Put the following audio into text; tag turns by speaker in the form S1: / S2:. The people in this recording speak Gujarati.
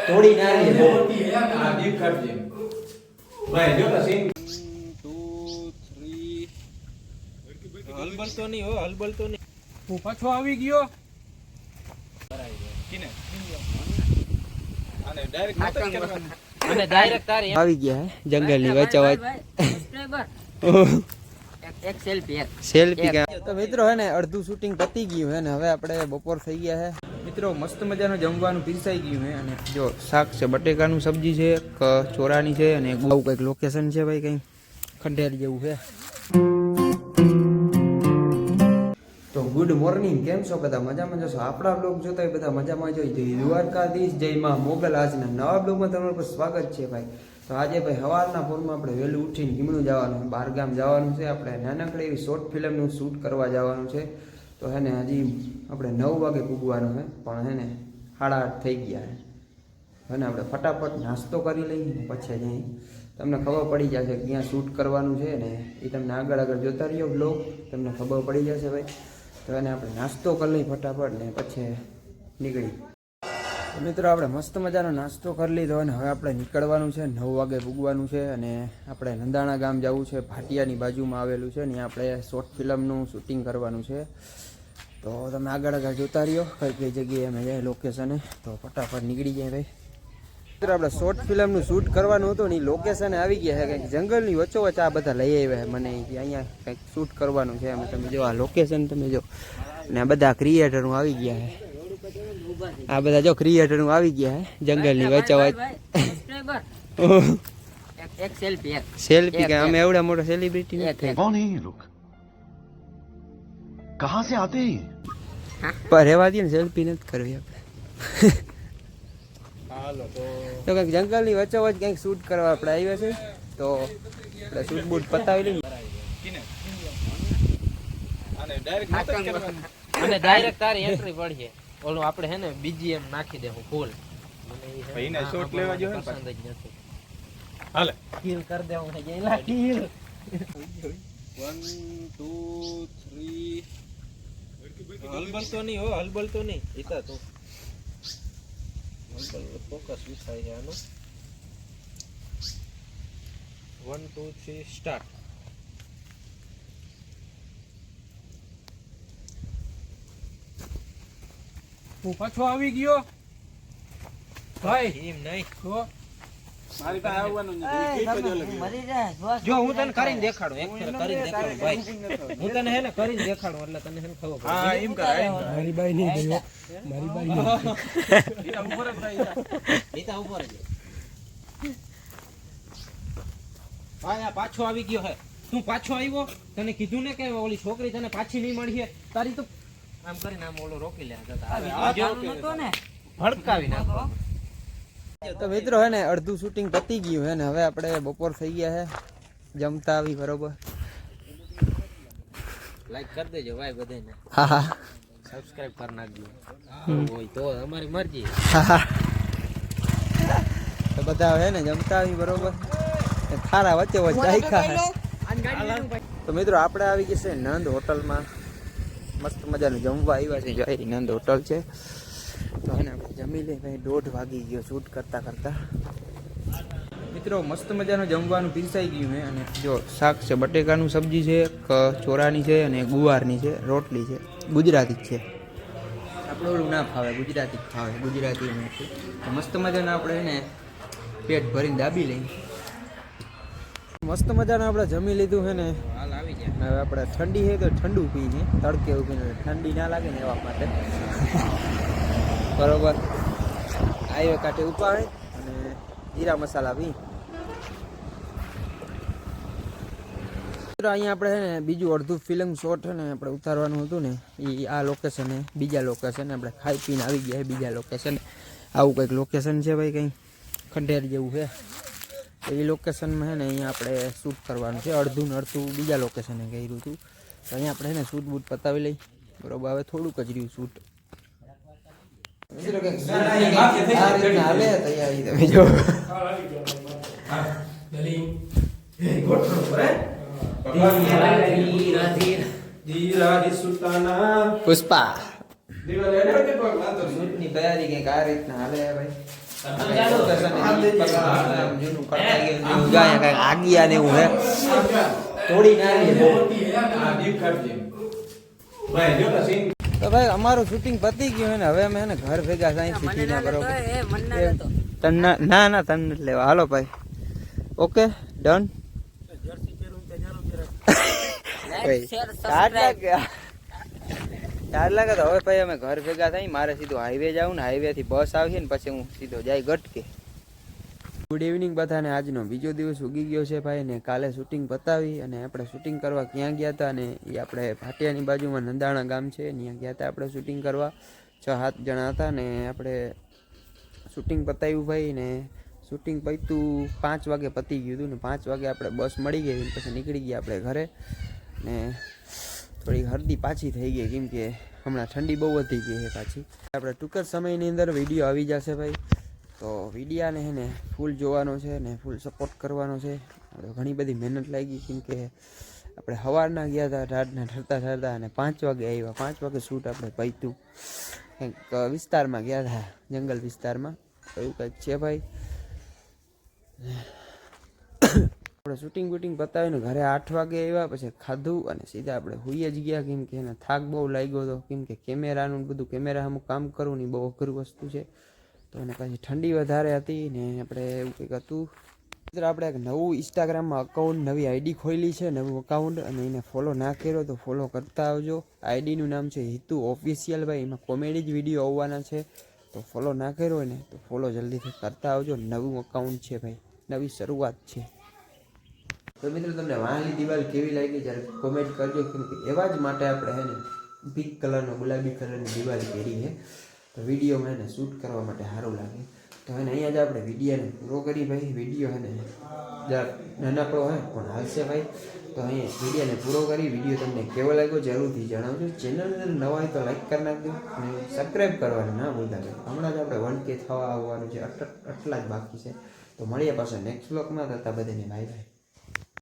S1: થોડી નાની છે
S2: આ દીપ કાઢજે ભાઈ જો તો સિંગ
S3: 2 3 હલબલતો નહીં હો હલબલતો નહીં હું પાછો આવી ગયો કિને આને ડાયરેક્ટ મત કરવાનું
S1: અને ડાયરેક્ટ તારે આવી ગયા હે જંગલની વચ્ચે
S4: એક સેલ્ફી
S1: સેલ્ફી તો મિત્રો હે ને અડધું શૂટિંગ પતી ગયું હે ને હવે આપણે બપોર થઈ ગયા હે મિત્રો મસ્ત મજાનું જમવાનું પીરસાઈ ગયું હે અને જો શાક છે બટેકાનું સબ્જી છે ચોરાની છે અને આવું કંઈક લોકેશન છે ભાઈ કંઈ ખંડેર જેવું છે તો ગુડ મોર્નિંગ કેમ છો બધા મજામાં જશો આપણા બ્લોગ જોતા હોય બધા મજામાં જોઈ જય દ્વારકાધીશ જય માં મોગલ આજના નવા બ્લોગમાં તમારું પર સ્વાગત છે ભાઈ તો આજે ભાઈ સવારના પોરમાં આપણે વહેલું ઉઠીને ગીમણું જવાનું બહાર ગામ જવાનું છે આપણે નાનકડી એવી શોર્ટ ફિલ્મનું શૂટ કરવા જવાનું છે તો હે ને હજી આપણે 9 વાગે પૂગવાનું છે પણ હે ને 8:30 થઈ ગયા હે ને આપણે ફટાફટ નાસ્તો કરી લઈએ પછી જઈ તમને ખબર પડી જશે કે ક્યાં શૂટ કરવાનું છે ને એ તમને આગળ જોતા રહ્યો બ્લોગ તમને ખબર પડી જશે ભાઈ તો એને આપણે નાસ્તો કરી લઈએ ફટાફટ ને પછી નીકળી મિત્રો આપણે મસ્ત મજાનો નાસ્તો કરી લીધો અને હવે આપણે નીકળવાનું છે 9 વાગે પૂગવાનું છે અને આપણે નંદાણા ગામ જવું છે ભાટિયાની બાજુમાં આવેલું છે ને આપણે શોર્ટ ફિલ્મનું શૂટિંગ કરવાનું છે તો તમે આગળ જોતા રહ્યો કઈ કઈ જગ્યાએ અમે જાય લોકેશને તો ફટાફટ નીકળી જાય ભાઈ મિત્રો આપણે શોર્ટ ફિલ્મનું શૂટ કરવાનું હતું ને એ લોકેશને આવી ગયા છે કંઈક જંગલની વચ્ચોવચ્ચ આ બધા લઈ આવ્યા મને અહીંયા કંઈક શૂટ કરવાનું છે અમે તમે જો આ લોકેશન તમે જો ને આ બધા ક્રિએટરો આવી ગયા છે આ બધા જો ક્રિએટરો આવી ગયા હે જંગલની વચ્ચોવચ્ચ
S4: એક સેલ્ફી
S1: સેલ્ફી કે અમે એવડા મોટા સેલિબ્રિટી નથી
S5: कौन है ये लोग कहां से आते हैं
S1: પર રહેવા દે ને સેલ્ફી નથી કરવી આપણે
S3: હાલો
S1: તો કંઈક જંગલની વચ્ચોવચ્ચ કંઈક શૂટ કરવા આપણે આવ્યા છે તો આપણે શૂટ બૂટ પતાવી લઈએ
S3: કિને આને ડાયરેક્ટ મત કરવાનું
S4: અને ડાયરેક્ટ તારી એન્ટ્રી પડશે ઓલું આપણે હે ને બીજી એમ નાખી દેવું ફૂલ
S3: ભાઈ ને શોટ લેવા જો ને
S4: પસંદ જ નથી
S3: હાલે
S4: કિલ કરી દેવું છે જેલા કિલ
S3: 1 2 3 હલબલતો નહીં હો હલબલતો નહીં ઈતા તો હલબલ ફોકસ વિસાય છે આનો 1 2 3 સ્ટાર્ટ હું પાછો આવી ગયો ભાઈ એમ નહીં તો મારી પાસે આવવાનું નથી જો હું તને કરીને દેખાડું એક ફેર કરીને દેખાડું ભાઈ હું તને હે ને કરીને દેખાડું એટલે તને હે ને ખબર પડે હા એમ કરાય મારી બાઈ નહીં ગયો મારી બાઈ ઈતા ઉપર જ ભાઈ ઈતા ઉપર જ ભાઈ આ પાછો આવી ગયો હે તું પાછો આવ્યો તને કીધું ને કે ઓલી છોકરી તને પાછી નહીં મળી તારી તો આમ કરીને આમ ઓલો રોકી લે ભડકાવી નાખો
S1: તો મિત્રો હે ને અડધું શૂટિંગ પતી ગયું હે ને હવે આપણે બપોર થઈ ગયા હે જમતા આવી બરોબર
S4: લાઈક કરી દેજો ભાઈ બધાને
S1: હા હા
S4: સબસ્ક્રાઇબ કરી નાખજો હોય તો અમારી મરજી
S1: તો બધા હે ને જમતા આવી બરોબર ખારા વચ્ચે વચ્ચે રાખ્યા તો મિત્રો આપણે આવી ગયા છે નંદ હોટલમાં મસ્ત મજાનું જમવા આવ્યા છે જો એ નંદ હોટલ છે તો એને આપણે જમી લઈએ ભાઈ 1:30 વાગી ગયો શૂટ કરતા કરતા મિત્રો મસ્ત મજાનું જમવાનું પીરસાઈ ગયું છે અને જો શાક છે બટેકાનું સબ્જી છે ચોરાની છે અને ગુવારની છે રોટલી છે ગુજરાતી જ છે આપણે ઓલું ના ફાવે ગુજરાતી જ ફાવે ગુજરાતી નથી તો મસ્ત મજાનું આપણે એને પેટ ભરીને દાબી લઈએ મસ્ત મજાનું આપણે જમી લીધું છે ને
S4: હાલ આવી ગયા
S1: હવે આપણે ઠંડી છે તો ઠંડુ પીને તડકે ઉભીને ઠંડી ના લાગે ને એવા માટે બરોબર આયો કાંઠે ઉપાડે અને જીરા મસાલા પી અહીંયા આપણે છે ને બીજું અડધું ફિલ્મ શોટ છે ને આપણે ઉતારવાનું હતું ને એ આ લોકેશને બીજા લોકેશને આપણે ખાઈ પીને આવી ગયા બીજા લોકેશન આવું કંઈક લોકેશન છે ભાઈ કંઈ ખંડેર જેવું છે એ લોકેશનમાં છે ને અહીંયા આપણે શૂટ કરવાનું છે અડધું ને અડધું બીજા લોકેશને કર્યું હતું તો અહીંયા આપણે છે ને શૂટ બૂટ પતાવી લઈ બરોબર હવે થોડુંક જ રહ્યું શૂટ હાલે તૈયારી તમે જો પુષ્પા શૂટની તૈયારી કંઈક આ રીતના હાલે ભાઈ લોકેશન જૂનું કરતા ગયું જાય કઈ આગિયા ને એવું હે થોડી નાની હે
S2: આ ડીપ કાઢજે ભાઈ જો તો સીન
S1: તો ભાઈ અમારું શૂટિંગ પતી ગયું ને હવે અમે હે ને ઘર ભેગા સાઈ સિટી ના બરોબર ના ના તન નથી લેવા હાલો ભાઈ ઓકે ડન ચાર લાગે તો હવે ભાઈ અમે ઘર ભેગા થઈ મારે સીધું હાઈવે જાઉં ને હાઈવે થી બસ આવશે ને પછી હું સીધો જાય ગટકે ગુડ ઇવનિંગ બધાને આજનો બીજો દિવસ ઉગી ગયો છે ભાઈ ને કાલે શૂટિંગ પતાવી અને આપણે શૂટિંગ કરવા ક્યાં ગયા હતા અને એ આપણે ભાટિયાની બાજુમાં નંદાણા ગામ છે ત્યાં ગયા હતા આપણે શૂટિંગ કરવા 6-7 જણા હતા ને આપણે શૂટિંગ પતાવ્યું ભાઈ ને શૂટિંગ પત્યું 5 વાગે પતી ગયું હતું ને 5 વાગે આપણે બસ મળી ગઈ પછી નીકળી ગયા આપણે ઘરે ને થોડી હરદી પાછી થઈ ગઈ કેમ કે હમણાં ઠંડી બહુ વધી ગઈ છે પાછી આપણે ટૂંક જ સમયની અંદર વિડીયો આવી જશે ભાઈ તો વિડીયાને હે ને ફૂલ જોવાનો છે ને ફૂલ સપોર્ટ કરવાનો છે ઘણી બધી મહેનત લાગી કેમ કે આપણે સવારના ગયા હતા રાતના ઠરતા અને 5 વાગે આવ્યા 5 વાગે શૂટ આપણે પત્યું કંઈક વિસ્તારમાં ગયા હતા જંગલ વિસ્તારમાં એવું કંઈક છે ભાઈ આપણે શૂટિંગ વૂટિંગ પતાવીને ઘરે 8 વાગે આવ્યા પછી ખાધું અને સીધા આપણે હોઈએ જ ગયા કેમ કે એને થાક બહુ લાગ્યો હતો કેમ કે કેમેરાનું બધું કેમેરા અમુક કામ કરવું ને બહુ અઘરું વસ્તુ છે તો એને પછી ઠંડી વધારે હતી ને આપણે એવું કંઈક હતું મિત્રો આપણે એક નવું ઇન્સ્ટાગ્રામમાં અકાઉન્ટ નવી આઈડી ખોલી છે નવું અકાઉન્ટ અને એને ફોલો ના કર્યો તો ફોલો કરતા આવજો આઈડીનું નામ છે હિતુ ઓફિશિયલ ભાઈ એમાં કોમેડી જ વિડીયો આવવાના છે તો ફોલો ના કર્યો હોય ને તો ફોલો જલ્દીથી કરતા આવજો નવું અકાઉન્ટ છે ભાઈ નવી શરૂઆત છે તો મિત્રો તમને વાહલી દિવાલ કેવી લાગી જ્યારે કોમેન્ટ કરજો કેમ કે એવા જ માટે આપણે હે ને પિંક કલરનો ગુલાબી કલરની દિવાલ કરી છે તો વિડીયોમાં એને શૂટ કરવા માટે સારું લાગે તો એને અહીંયા જ આપણે વિડીયોને પૂરો કરી ભાઈ વિડીયો હે ને જરાક નાનકડો હોય પણ હાલશે ભાઈ તો અહીંયા વિડીયોને પૂરો કરી વિડીયો તમને કેવો લાગ્યો જરૂરથી જણાવજો ચેનલને નવા હોય તો લાઈક કરી નાખજો અને સબસ્ક્રાઈબ કરવાનું ના ભૂલતા ભાઈ હમણાં જ આપણે 1K થવા આવવાનું છે આટલા જ બાકી છે તો મળીએ પાછા નેક્સ્ટ બ્લોગમાં કરતા બધાને બાય બાય